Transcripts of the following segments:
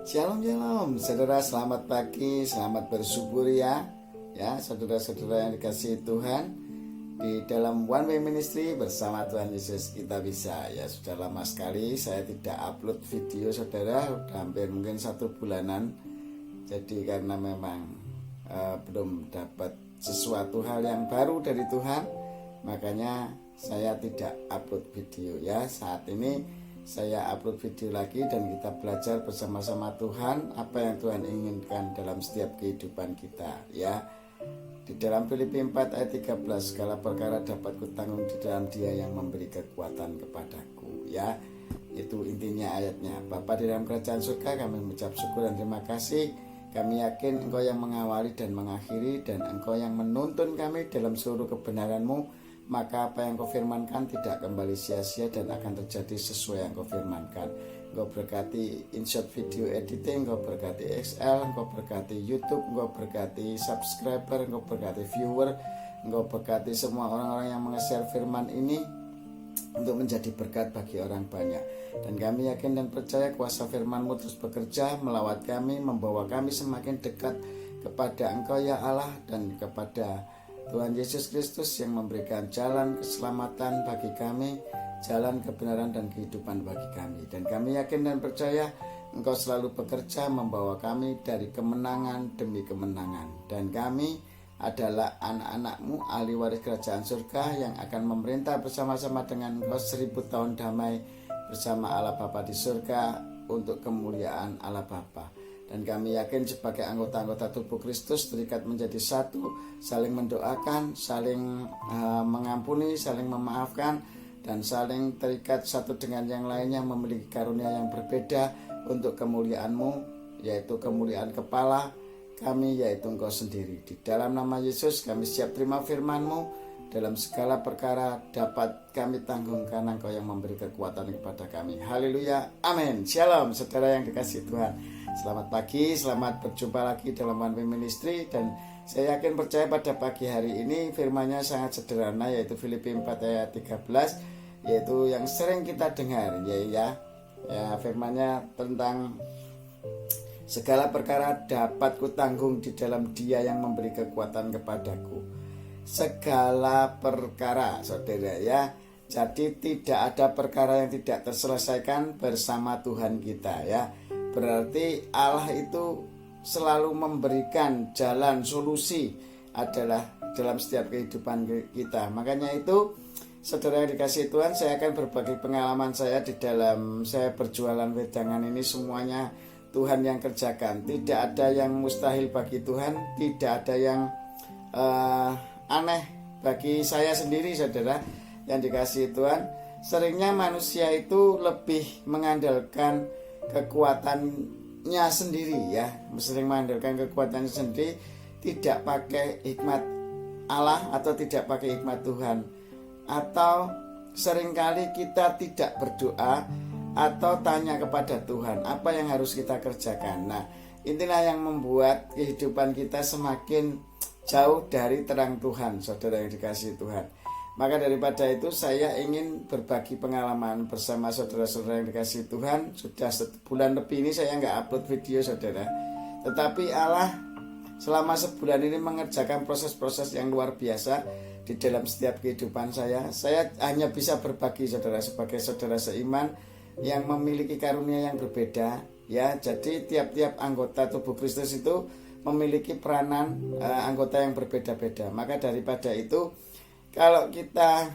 Shalom shalom saudara, selamat pagi, selamat bersyukur ya saudara-saudara yang dikasihi Tuhan. Di dalam One Way Ministry bersama Tuhan Yesus kita bisa. Ya sudah lama sekali saya tidak upload video saudara, sudah hampir mungkin 1 bulanan. Jadi karena memang belum dapat sesuatu hal yang baru dari Tuhan, makanya saya tidak upload video ya. Saat ini saya upload video lagi dan kita belajar bersama-sama Tuhan apa yang Tuhan inginkan dalam setiap kehidupan kita ya. Di dalam Filipi 4 ayat 13, segala perkara dapat kutanggung di dalam Dia yang memberi kekuatan kepadaku ya. Itu intinya ayatnya. Bapa di dalam kerajaan surga, kami mengucap syukur dan terima kasih. Kami yakin Engkau yang mengawali dan mengakhiri, dan Engkau yang menuntun kami dalam seluruh kebenaran-Mu. Maka apa yang Kau firmankan tidak kembali sia-sia dan akan terjadi sesuai yang Kau firmankan. Engkau berkati InShot video editing, Engkau berkati XL, Engkau berkati YouTube, Engkau berkati subscriber, Engkau berkati viewer, Engkau berkati semua orang-orang yang menge-share firman ini untuk menjadi berkat bagi orang banyak. Dan kami yakin dan percaya kuasa firman-Mu terus bekerja melawat kami, membawa kami semakin dekat kepada Engkau ya Allah, dan kepada Tuhan Yesus Kristus yang memberikan jalan keselamatan bagi kami, jalan kebenaran dan kehidupan bagi kami. Dan kami yakin dan percaya Engkau selalu bekerja membawa kami dari kemenangan demi kemenangan. Dan kami adalah anak-anak-Mu, ahli waris kerajaan surga yang akan memerintah bersama-sama dengan Engkau 1000 tahun damai bersama Allah Bapa di surga untuk kemuliaan Allah Bapa. Dan kami yakin sebagai anggota-anggota tubuh Kristus terikat menjadi satu, saling mendoakan, saling mengampuni, saling memaafkan, dan saling terikat satu dengan yang lainnya, memiliki karunia yang berbeda untuk kemuliaan-Mu, yaitu kemuliaan kepala kami, yaitu Engkau sendiri. Di dalam nama Yesus kami siap terima firman-Mu. Dalam segala perkara dapat kami tanggung karena Engkau yang memberi kekuatan kepada kami. Haleluya, amin. Shalom saudara yang dikasihi Tuhan. Selamat pagi, selamat berjumpa lagi dalam One Way Ministry. Dan saya yakin percaya pada pagi hari ini firman-Nya sangat sederhana, yaitu Filipi 4 ayat 13, yaitu yang sering kita dengar ya firman-Nya tentang segala perkara dapat kutanggung di dalam Dia yang memberi kekuatan kepadaku. Segala perkara saudara ya. Jadi tidak ada perkara yang tidak terselesaikan bersama Tuhan kita ya. Berarti Allah itu selalu memberikan jalan solusi adalah dalam setiap kehidupan kita. Makanya itu saudara yang dikasihi Tuhan, saya akan berbagi pengalaman saya di dalam saya berjualan wedangan ini. Semuanya Tuhan yang kerjakan. Tidak ada yang mustahil bagi Tuhan, tidak ada yang aneh bagi saya sendiri saudara yang dikasihi Tuhan. Seringnya manusia itu lebih mengandalkan kekuatannya sendiri ya, sering mengandalkan kekuatannya sendiri, tidak pakai hikmat Allah atau tidak pakai hikmat Tuhan. Atau seringkali kita tidak berdoa atau tanya kepada Tuhan apa yang harus kita kerjakan. Nah, inilah yang membuat kehidupan kita semakin jauh dari terang Tuhan, saudara yang dikasihi Tuhan. Maka daripada itu saya ingin berbagi pengalaman bersama saudara-saudara yang dikasihi Tuhan. Sudah 1 bulan lebih ini saya nggak upload video saudara. Tetapi Allah selama sebulan ini mengerjakan proses-proses yang luar biasa di dalam setiap kehidupan saya. Saya hanya bisa berbagi saudara sebagai saudara seiman yang memiliki karunia yang berbeda ya. Jadi tiap-tiap anggota tubuh Kristus itu memiliki peranan anggota yang berbeda-beda. Maka daripada itu, kalau kita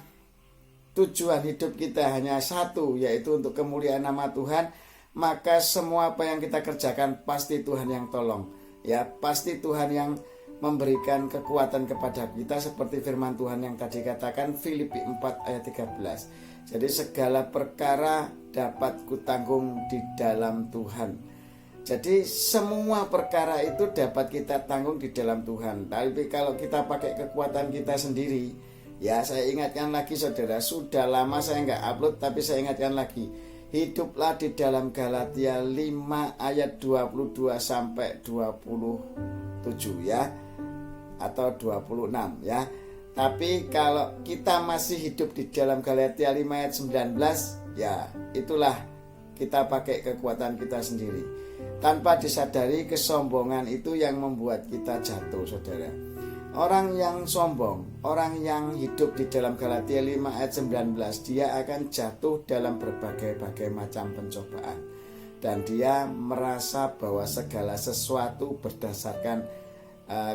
tujuan hidup kita hanya satu, yaitu untuk kemuliaan nama Tuhan, maka semua apa yang kita kerjakan pasti Tuhan yang tolong ya, pasti Tuhan yang memberikan kekuatan kepada kita, seperti firman Tuhan yang tadi katakan Filipi 4 ayat 13. Jadi segala perkara dapat kutanggung di dalam Tuhan. Jadi semua perkara itu dapat kita tanggung di dalam Tuhan. Tapi kalau kita pakai kekuatan kita sendiri, ya saya ingatkan lagi saudara, sudah lama saya nggak upload, tapi saya ingatkan lagi, hiduplah di dalam Galatia 5 ayat 22 sampai 27 ya, atau 26 ya. Tapi kalau kita masih hidup di dalam Galatia 5 ayat 19, ya itulah kita pakai kekuatan kita sendiri. Tanpa disadari, kesombongan itu yang membuat kita jatuh, saudara. Orang yang sombong, orang yang hidup di dalam Galatia 5 ayat 19, dia akan jatuh dalam berbagai-bagai macam pencobaan. Dan dia merasa bahwa segala sesuatu berdasarkan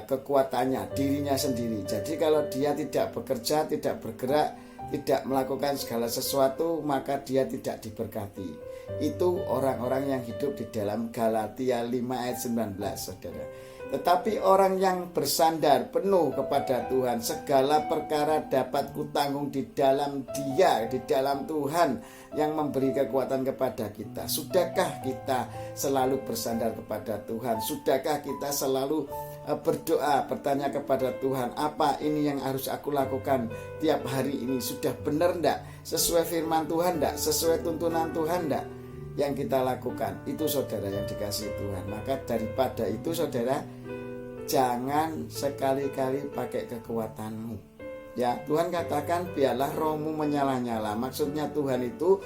kekuatannya, dirinya sendiri. Jadi kalau dia tidak bekerja, tidak bergerak, tidak melakukan segala sesuatu, maka dia tidak diberkati. Itu orang-orang yang hidup di dalam Galatia 5 ayat 19, saudara. Tetapi orang yang bersandar penuh kepada Tuhan, segala perkara dapat kutanggung di dalam Dia, di dalam Tuhan yang memberi kekuatan kepada kita. Sudahkah kita selalu bersandar kepada Tuhan? Sudahkah kita selalu berdoa, bertanya kepada Tuhan, apa ini yang harus aku lakukan tiap hari ini? Sudah benar enggak? Sesuai firman Tuhan enggak? Sesuai tuntunan Tuhan enggak? Yang kita lakukan itu, saudara yang dikasihi Tuhan. Maka daripada itu, saudara, jangan sekali-kali pakai kekuatanmu. Ya, Tuhan katakan biarlah rohmu menyala-nyala. Maksudnya Tuhan itu,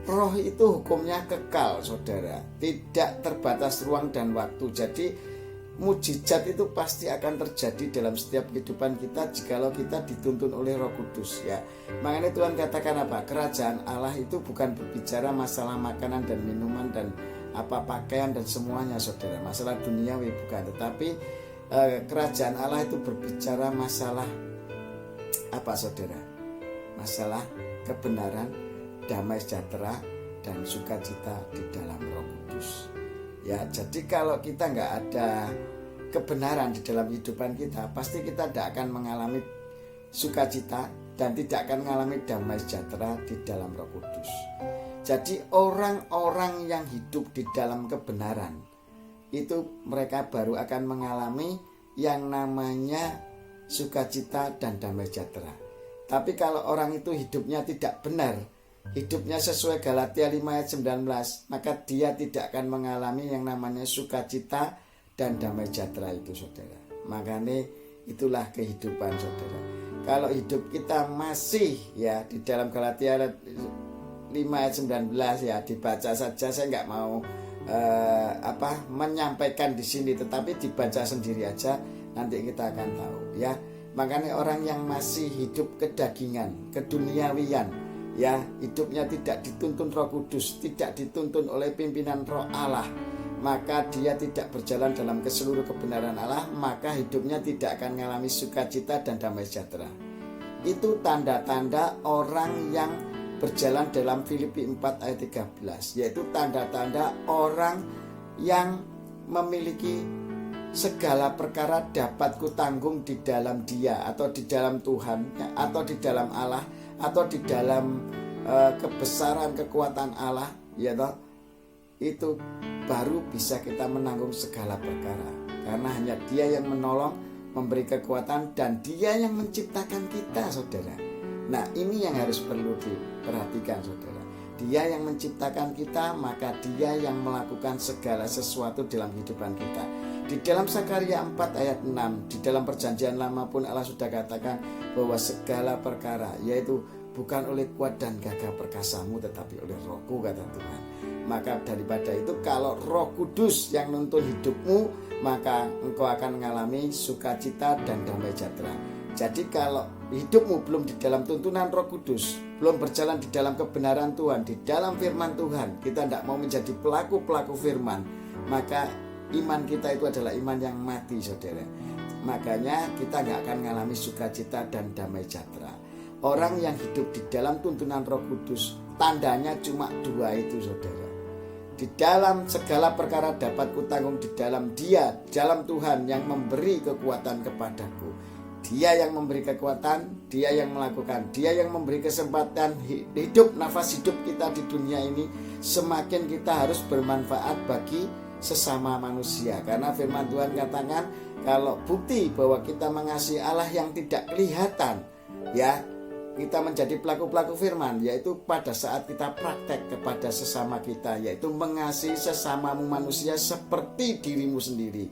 roh itu hukumnya kekal, saudara. Tidak terbatas ruang dan waktu. Jadi mujizat itu pasti akan terjadi dalam setiap kehidupan kita jikalau kita dituntun oleh Roh Kudus, ya. Makanya Tuhan katakan apa? Kerajaan Allah itu bukan berbicara masalah makanan dan minuman dan pakaian dan semuanya, saudara. Masalah duniawi bukan, tetapi kerajaan Allah itu berbicara masalah apa, saudara? Masalah kebenaran, damai sejahtera, dan sukacita di dalam Roh Kudus. Ya, jadi kalau kita nggak ada kebenaran di dalam kehidupan kita, pasti kita tidak akan mengalami sukacita dan tidak akan mengalami damai sejahtera di dalam Roh Kudus. Jadi orang-orang yang hidup di dalam kebenaran itu mereka baru akan mengalami yang namanya sukacita dan damai sejahtera. Tapi kalau orang itu hidupnya tidak benar, hidupnya sesuai Galatia 5 ayat 19, maka dia tidak akan mengalami yang namanya sukacita dan damai sejahtera itu, saudara. Makanya itulah kehidupan, saudara. Kalau hidup kita masih ya di dalam Galatia 5 ayat 19, ya dibaca saja, saya nggak mau menyampaikan di sini, tetapi dibaca sendiri aja, nanti kita akan tahu, ya. Makanya orang yang masih hidup kedagingan, keduniawian, ya, hidupnya tidak dituntun Roh Kudus, tidak dituntun oleh pimpinan Roh Allah, maka dia tidak berjalan dalam keseluruh kebenaran Allah, maka hidupnya tidak akan mengalami sukacita dan damai sejahtera. Itu tanda-tanda orang yang berjalan dalam Filipi 4 ayat 13, yaitu tanda-tanda orang yang memiliki segala perkara dapat kutanggung di dalam Dia, atau di dalam Tuhan, atau di dalam Allah, atau di dalam kebesaran kekuatan Allah, ya toh, itu baru bisa kita menanggung segala perkara, karena hanya Dia yang menolong, memberi kekuatan, dan Dia yang menciptakan kita, saudara. Nah, ini yang harus perlu diperhatikan, saudara. Dia yang menciptakan kita, maka Dia yang melakukan segala sesuatu dalam kehidupan kita. Di dalam Zakaria 4 ayat 6, di dalam perjanjian lama pun Allah sudah katakan bahwa segala perkara, yaitu bukan oleh kuat dan gagah perkasamu, tetapi oleh Rohku, kata Tuhan. Maka daripada itu, kalau Roh Kudus yang nuntun hidupmu, maka engkau akan mengalami sukacita dan damai sejahtera. Jadi kalau hidupmu belum di dalam tuntunan Roh Kudus, belum berjalan di dalam kebenaran Tuhan, di dalam firman Tuhan, kita tidak mau menjadi pelaku-pelaku firman, maka iman kita itu adalah iman yang mati, saudara. Makanya kita nggak akan mengalami sukacita dan damai sejahtera. Orang yang hidup di dalam tuntunan Roh Kudus, tandanya cuma dua itu, saudara. Di dalam segala perkara dapat kutanggung di dalam Dia, dalam Tuhan yang memberi kekuatan kepadaku. Dia yang memberi kekuatan, Dia yang melakukan, Dia yang memberi kesempatan hidup, nafas hidup kita di dunia ini. Semakin kita harus bermanfaat bagi sesama manusia, karena firman Tuhan katakan kalau bukti bahwa kita mengasihi Allah yang tidak kelihatan, ya, kita menjadi pelaku-pelaku firman, yaitu pada saat kita praktek kepada sesama kita, yaitu mengasihi sesamamu manusia seperti dirimu sendiri.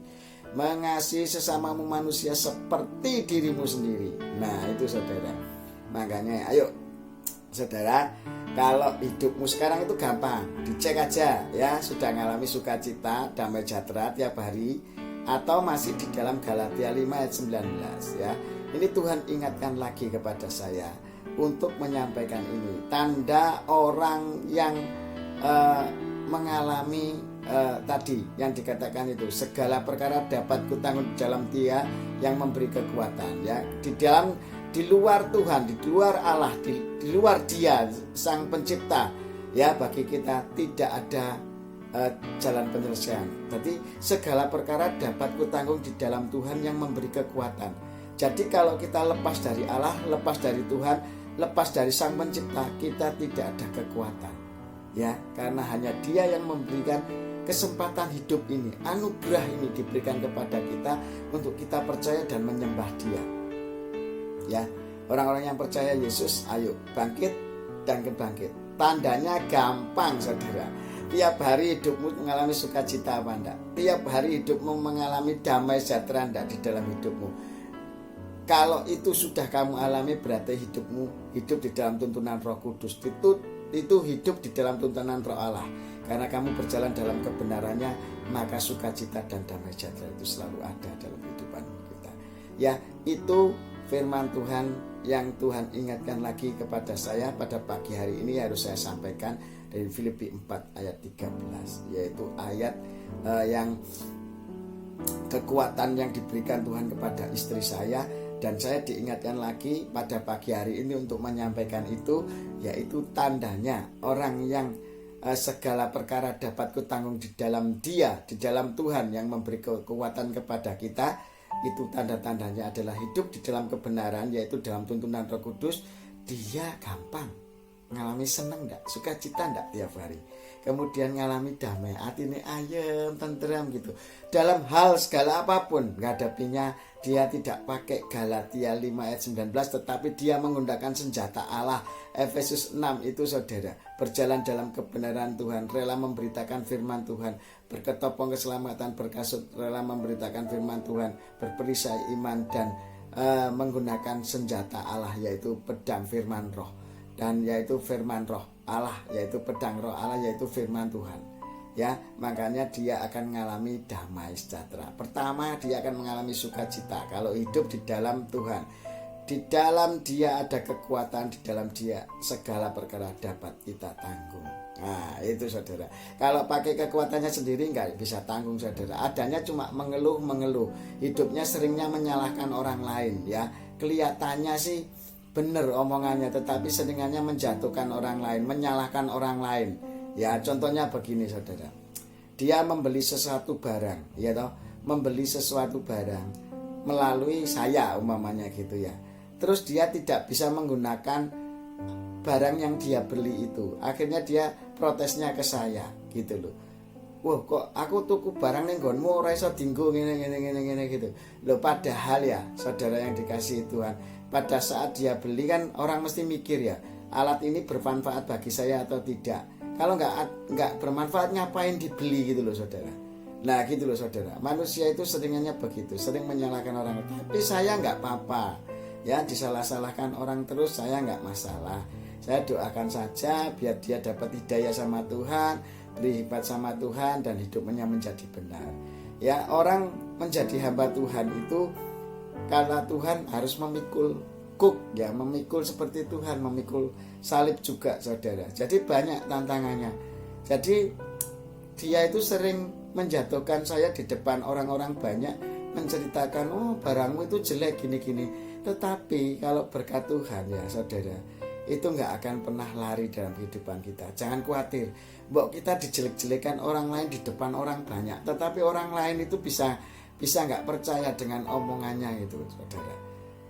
Mengasihi sesamamu manusia seperti dirimu sendiri. Nah, itu, saudara. Makanya ayo, saudara, Kalau hidupmu sekarang itu gampang, dicek aja ya, sudah mengalami sukacita, damai sejahtera tiap hari, atau masih di dalam Galatia 5 ayat 19 ya. Ini Tuhan ingatkan lagi kepada saya untuk menyampaikan ini. Tanda orang yang mengalami tadi yang dikatakan itu, segala perkara dapat kutanggung dalam Dia yang memberi kekuatan ya. Di luar Tuhan, di luar Allah, di luar Dia Sang Pencipta ya, bagi kita tidak ada jalan penyelesaian. Jadi segala perkara dapat kutanggung di dalam Tuhan yang memberi kekuatan. Jadi kalau kita lepas dari Allah, lepas dari Tuhan, lepas dari Sang Pencipta, kita tidak ada kekuatan ya, karena hanya Dia yang memberikan kesempatan hidup ini, anugerah ini diberikan kepada kita untuk kita percaya dan menyembah Dia. Ya, orang-orang yang percaya Yesus, ayo bangkit dan kebangkit. Tandanya gampang, saudara. Tiap hari hidupmu mengalami sukacita apa enggak? Tiap hari hidupmu mengalami damai sejahtera enggak di dalam hidupmu? Kalau itu sudah kamu alami, berarti hidupmu hidup di dalam tuntunan Roh Kudus. Itu hidup di dalam tuntunan Roh Allah. Karena kamu berjalan dalam kebenarannya, maka sukacita dan damai sejahtera itu selalu ada dalam kehidupan kita. Ya, itu firman Tuhan yang Tuhan ingatkan lagi kepada saya pada pagi hari ini, harus saya sampaikan dari Filipi 4 ayat 13, yaitu ayat yang kekuatan yang diberikan Tuhan kepada istri saya, dan saya diingatkan lagi pada pagi hari ini untuk menyampaikan itu, yaitu tandanya orang yang segala perkara dapat kutanggung di dalam Dia, di dalam Tuhan yang memberi kekuatan kepada kita. Itu tanda-tandanya adalah hidup di dalam kebenaran, yaitu dalam tuntunan Roh Kudus. Dia gampang ngalami seneng enggak, sukacita enggak tiap hari, kemudian ngalami damai, hati ini ayem, tenteram gitu. Dalam hal segala apapun menghadapinya, dia tidak pakai Galatia 5 ayat 19, tetapi dia menggunakan senjata Allah. Efesus 6 itu, saudara, berjalan dalam kebenaran Tuhan, rela memberitakan firman Tuhan, berketopong keselamatan, berkasut, rela memberitakan firman Tuhan, berperisai iman, dan menggunakan senjata Allah, yaitu pedang firman roh, dan yaitu firman roh Allah, yaitu pedang roh Allah, yaitu firman Tuhan ya. Makanya dia akan mengalami damai sejahtera. Pertama, dia akan mengalami sukacita kalau hidup di dalam Tuhan. Di dalam Dia ada kekuatan, di dalam Dia segala perkara dapat kita tanggung. Nah itu, saudara. Kalau pakai kekuatannya sendiri nggak bisa tanggung, saudara. Adanya cuma mengeluh. Hidupnya seringnya menyalahkan orang lain ya. Kelihatannya sih benar omongannya, tetapi seringannya menjatuhkan orang lain, menyalahkan orang lain. Ya, contohnya begini, saudara. Dia membeli sesuatu barang, ya toh, membeli sesuatu barang melalui saya umpamanya gitu ya. Terus dia tidak bisa menggunakan barang yang dia beli itu. Akhirnya dia protesnya ke saya gitu loh. Wah, kok aku tuku barang ning nggonmu ora iso dienggo ngene gitu. Loh, padahal ya, saudara yang dikasihi Tuhan, pada saat dia beli kan orang mesti mikir ya, alat ini bermanfaat bagi saya atau tidak. Kalau nggak bermanfaat, ngapain dibeli gitu loh, saudara. Nah gitu loh, saudara. Manusia itu seringnya begitu, sering menyalahkan orang. Tapi saya nggak apa-apa ya, disalah-salahkan orang terus, saya nggak masalah. Saya doakan saja biar dia dapat hidayah sama Tuhan, beribadah sama Tuhan, dan hidupnya menjadi benar. Ya, orang menjadi hamba Tuhan itu karena Tuhan harus memikul ya, memikul seperti Tuhan, memikul salib juga, saudara. Jadi banyak tantangannya. Jadi dia itu sering menjatuhkan saya di depan orang-orang banyak, menceritakan, oh barangmu itu jelek gini-gini. Tetapi kalau berkat Tuhan ya, saudara, itu nggak akan pernah lari dalam kehidupan kita. Jangan khawatir, mbok kita dijelek-jelekan orang lain di depan orang banyak, tetapi orang lain itu bisa nggak percaya dengan omongannya itu, saudara.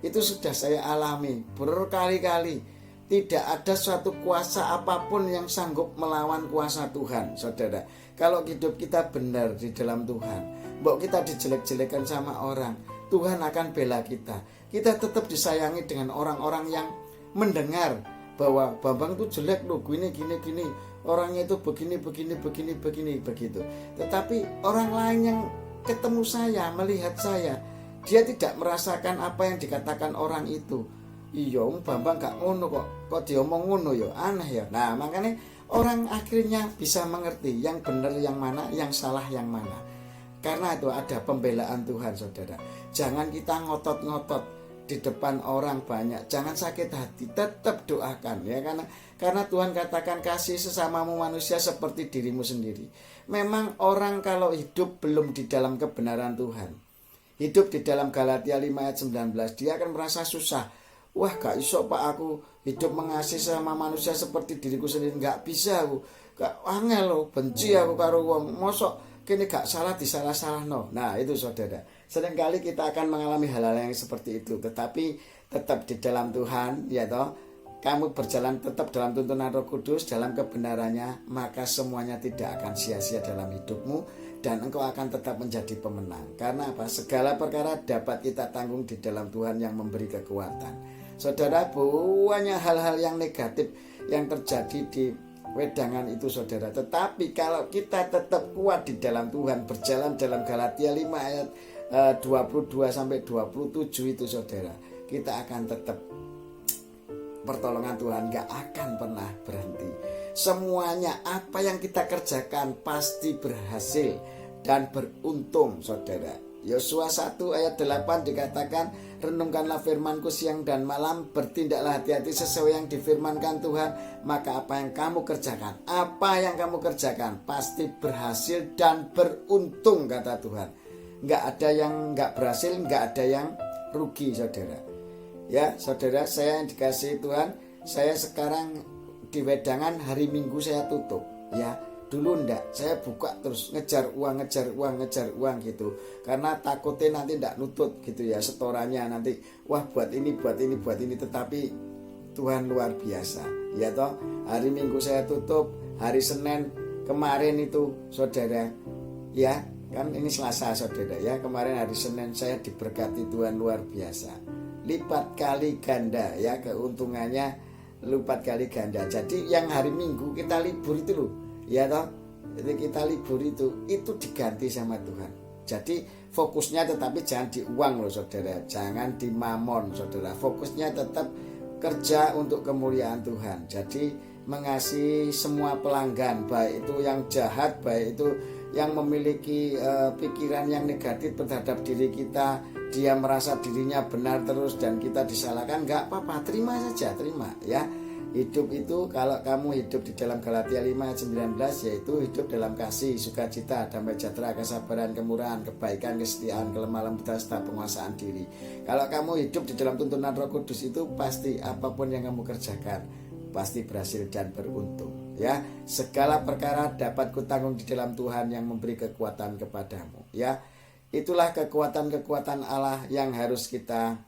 Itu sudah saya alami berkali-kali. Tidak ada suatu kuasa apapun yang sanggup melawan kuasa Tuhan, saudara. Kalau hidup kita benar di dalam Tuhan, mbok kita dijelek-jelekan sama orang, Tuhan akan bela kita. Kita tetap disayangi dengan orang-orang yang mendengar bahwa Bambang itu jelek loh, gini, orangnya itu begini begitu. Tetapi orang lain yang ketemu saya, melihat saya, dia tidak merasakan apa yang dikatakan orang itu. iya Bambang gak ngono kok diomong ngono ya, aneh ya. Nah makanya orang akhirnya bisa mengerti yang benar yang mana, yang salah yang mana. Karena itu ada pembelaan Tuhan, saudara. Jangan kita ngotot-ngotot di depan orang banyak, jangan sakit hati, tetap doakan ya, karena Tuhan katakan kasih sesamamu manusia seperti dirimu sendiri. Memang orang kalau hidup belum di dalam kebenaran Tuhan, hidup di dalam Galatia 5 ayat 19, dia akan merasa susah. Wah gak iso Pak, aku hidup mengasihi sama manusia seperti diriku sendiri, gak bisa aku, gak angel loh, benci aku karo wong, mosok kini gak salah disalah-salah no. Nah itu saudara, seringkali kita akan mengalami hal-hal yang seperti itu. Tetapi tetap di dalam Tuhan, ya toh, kamu berjalan tetap dalam tuntunan Roh Kudus, dalam kebenarannya, maka semuanya tidak akan sia-sia dalam hidupmu, dan engkau akan tetap menjadi pemenang. Karena apa? Segala perkara dapat kita tanggung di dalam Tuhan yang memberi kekuatan. Saudara, banyak hal-hal yang negatif yang terjadi di wedangan itu saudara. Tetapi kalau kita tetap kuat di dalam Tuhan, berjalan dalam Galatia 5 ayat 22 sampai 27 itu saudara, kita akan tetap pertolongan Tuhan gak akan pernah berhenti. Semuanya apa yang kita kerjakan pasti berhasil dan beruntung saudara. Yosua 1 ayat 8 dikatakan, renungkanlah firmanku siang dan malam, bertindaklah hati-hati sesuai yang difirmankan Tuhan, maka apa yang kamu kerjakan pasti berhasil dan beruntung kata Tuhan. Nggak ada yang nggak berhasil, nggak ada yang rugi saudara. Ya saudara, saya yang dikasihi Tuhan, saya sekarang di wedangan hari Minggu saya tutup ya. Dulu ndak, saya buka terus ngejar uang gitu. Karena takutnya nanti ndak nutut gitu ya setorannya nanti. Wah buat ini. Tetapi Tuhan luar biasa. Ya toh, hari Minggu saya tutup, hari Senin kemarin itu saudara. Ya, kan ini Selasa saudara ya. Kemarin hari Senin saya diberkati Tuhan luar biasa. Lipat kali ganda ya keuntungannya, lipat kali ganda. Jadi yang hari Minggu kita libur itu loh. Ya toh, jadi kita libur itu diganti sama Tuhan. Jadi fokusnya tetapi jangan di uang loh saudara, jangan di mamon saudara. Fokusnya tetap kerja untuk kemuliaan Tuhan. Jadi mengasihi semua pelanggan, baik itu yang jahat, baik itu yang memiliki pikiran yang negatif terhadap diri kita, dia merasa dirinya benar terus dan kita disalahkan, nggak apa-apa, terima saja, terima ya. Hidup itu kalau kamu hidup di dalam Galatia 5 ayat 19, yaitu hidup dalam kasih, sukacita, damai sejahtera, kesabaran, kemurahan, kebaikan, kesetiaan, kelemah lembutan, serta penguasaan diri. Kalau kamu hidup di dalam tuntunan Roh Kudus itu pasti apapun yang kamu kerjakan pasti berhasil dan beruntung ya. Segala perkara dapat kutanggung di dalam Tuhan yang memberi kekuatan kepadamu ya. Itulah kekuatan-kekuatan Allah yang harus kita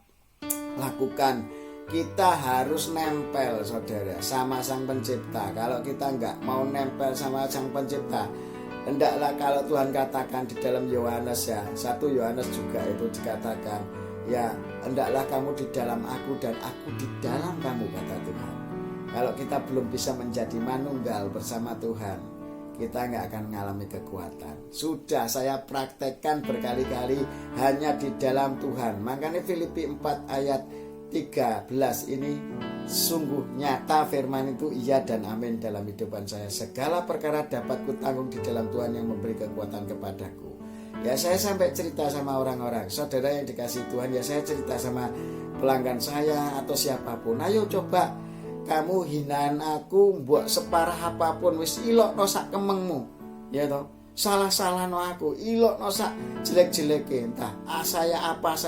lakukan. Kita harus nempel saudara sama Sang Pencipta. Kalau kita nggak mau nempel sama Sang Pencipta, hendaklah kalau Tuhan katakan di dalam Yohanes ya, 1 Yohanes juga itu dikatakan ya, hendaklah kamu di dalam aku dan aku di dalam kamu kata Tuhan. Kalau kita belum bisa menjadi manunggal bersama Tuhan, kita nggak akan mengalami kekuatan. Sudah saya praktekkan berkali-kali hanya di dalam Tuhan. Makanya Filipi 4 ayat 13 ini sungguh nyata firman itu iya dan amin dalam hidupan saya. Segala perkara dapat kutanggung di dalam Tuhan yang memberi kekuatan kepadaku. Ya saya sampai cerita sama orang-orang, saudara yang dikasih Tuhan, ya saya cerita sama pelanggan saya atau siapapun, ayo coba kamu hinaan aku mbok separah apapun wis ilokno sak kemengmu ya toh, salah no aku ilokno sak jelek-jeleke, entah saya apa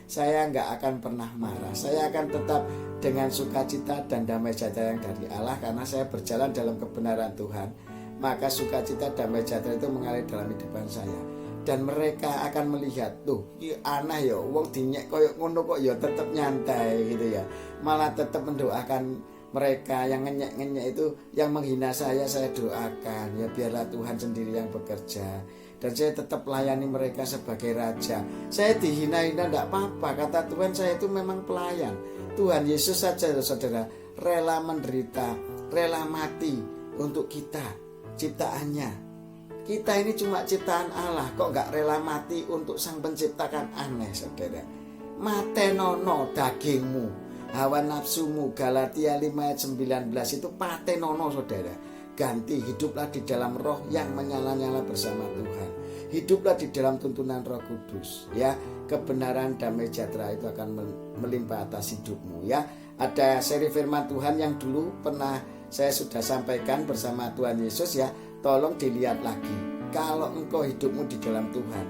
saya nggak akan pernah marah. Saya akan tetap dengan sukacita dan damai sejahtera yang dari Allah, karena saya berjalan dalam kebenaran Tuhan. Maka sukacita damai sejahtera itu mengalir dalam hidupan saya, dan mereka akan melihat, tuh aneh ya wong dinyek koyo ngono kok ya tetap nyantai gitu ya. Malah tetap mendoakan mereka yang ngenyek itu, yang menghina saya doakan ya, biarlah Tuhan sendiri yang bekerja, dan saya tetap layani mereka sebagai raja. Saya dihina-hina tidak apa-apa, kata Tuhan, saya itu memang pelayan Tuhan Yesus saja saudara, rela menderita, rela mati untuk kita, ciptaannya. Kita ini cuma ciptaan Allah, kok gak rela mati untuk Sang Pencipta? Kan aneh saudara. Matenono dagingmu, hawa nafsumu. Galatia 5 ayat 19 itu patenono saudara. Ganti, hiduplah di dalam roh yang menyala-nyala bersama Tuhan. Hiduplah di dalam tuntunan Roh Kudus, ya. Kebenaran, damai sejahtera itu akan melimpah atas hidupmu, ya. Ada seri firman Tuhan yang dulu pernah saya sudah sampaikan bersama Tuhan Yesus, ya. Tolong dilihat lagi. Kalau engkau hidupmu di dalam Tuhan,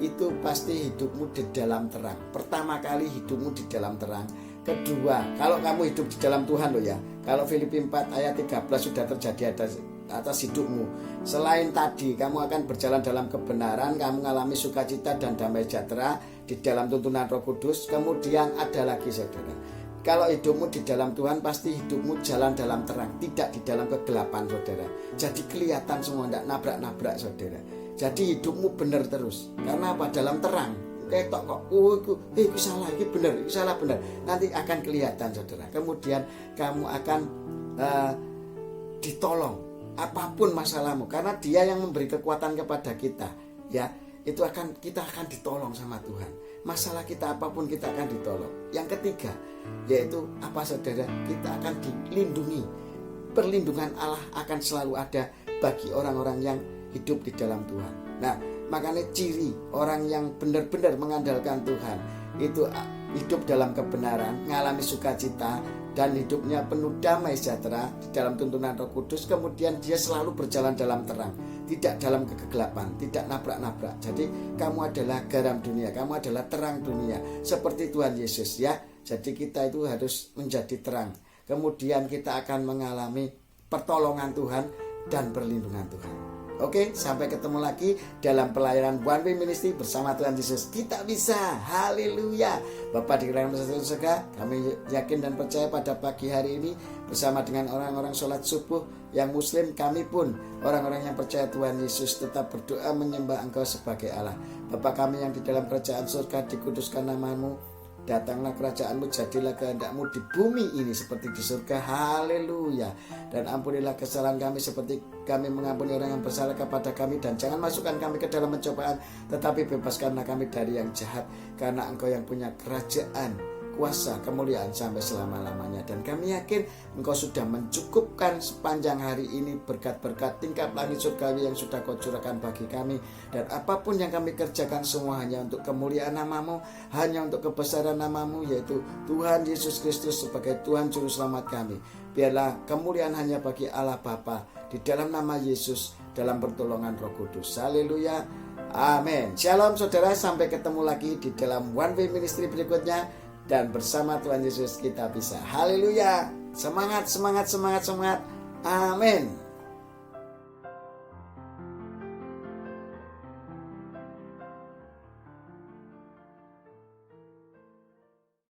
itu pasti hidupmu di dalam terang. Pertama kali hidupmu di dalam terang. Kedua, kalau kamu hidup di dalam Tuhan loh, ya. Kalau Filipi 4 ayat 13 sudah terjadi atas hidupmu. Selain tadi kamu akan berjalan dalam kebenaran, kamu mengalami sukacita dan damai sejahtera di dalam tuntunan Roh Kudus. Kemudian ada lagi saudara, kalau hidupmu di dalam Tuhan, pasti hidupmu jalan dalam terang, tidak di dalam kegelapan saudara. Jadi kelihatan semua, tidak nabrak-nabrak saudara. Jadi hidupmu benar terus. Karena apa? Dalam terang. Ketok kok, itu salah, itu benar, itu salah benar. Nanti akan kelihatan saudara. Kemudian kamu akan ditolong apapun masalahmu, karena Dia yang memberi kekuatan kepada kita, ya. Kita akan ditolong sama Tuhan. Masalah kita apapun kita akan ditolong. Yang ketiga, yaitu apa saudara? Kita akan dilindungi. Perlindungan Allah akan selalu ada bagi orang-orang yang hidup di dalam Tuhan. Nah, makanya ciri orang yang benar-benar mengandalkan Tuhan itu hidup dalam kebenaran, mengalami sukacita, dan hidupnya penuh damai sejahtera di dalam tuntunan Roh Kudus. Kemudian dia selalu berjalan dalam terang, tidak dalam kegelapan, tidak nabrak-nabrak. Jadi kamu adalah garam dunia, kamu adalah terang dunia, seperti Tuhan Yesus, ya. Jadi kita itu harus menjadi terang. Kemudian kita akan mengalami pertolongan Tuhan dan perlindungan Tuhan. Oke, sampai ketemu lagi dalam pelayanan One Way Ministry bersama Tuhan Yesus. Kita bisa, haleluya. Bapak di dalam surga, kami yakin dan percaya pada pagi hari ini bersama dengan orang-orang sholat subuh yang muslim, kami pun orang-orang yang percaya Tuhan Yesus tetap berdoa menyembah Engkau sebagai Allah. Bapak kami yang di dalam kerajaan surga, dikuduskan nama-Mu. Datanglah kerajaanmu, jadilah kehendakmu di bumi ini seperti di surga. Haleluya. Dan ampunilah kesalahan kami seperti kami mengampuni orang yang bersalah kepada kami. Dan jangan masukkan kami ke dalam pencobaan, tetapi bebaskanlah kami dari yang jahat. Karena Engkau yang punya kerajaan, kuasa, kemuliaan sampai selama-lamanya. Dan kami yakin Engkau sudah mencukupkan sepanjang hari ini berkat-berkat tingkat langit surgawi yang sudah Kau curahkan bagi kami. Dan apapun yang kami kerjakan semua hanya untuk kemuliaan nama-Mu, hanya untuk kebesaran nama-Mu, yaitu Tuhan Yesus Kristus sebagai Tuhan Juru Selamat kami. Biarlah kemuliaan hanya bagi Allah Bapa, di dalam nama Yesus, dalam pertolongan Roh Kudus. Haleluya. Amin. Shalom saudara, sampai ketemu lagi di dalam One Way Ministry berikutnya. Dan bersama Tuhan Yesus kita bisa. Haleluya. Semangat, semangat, semangat, semangat. Amin.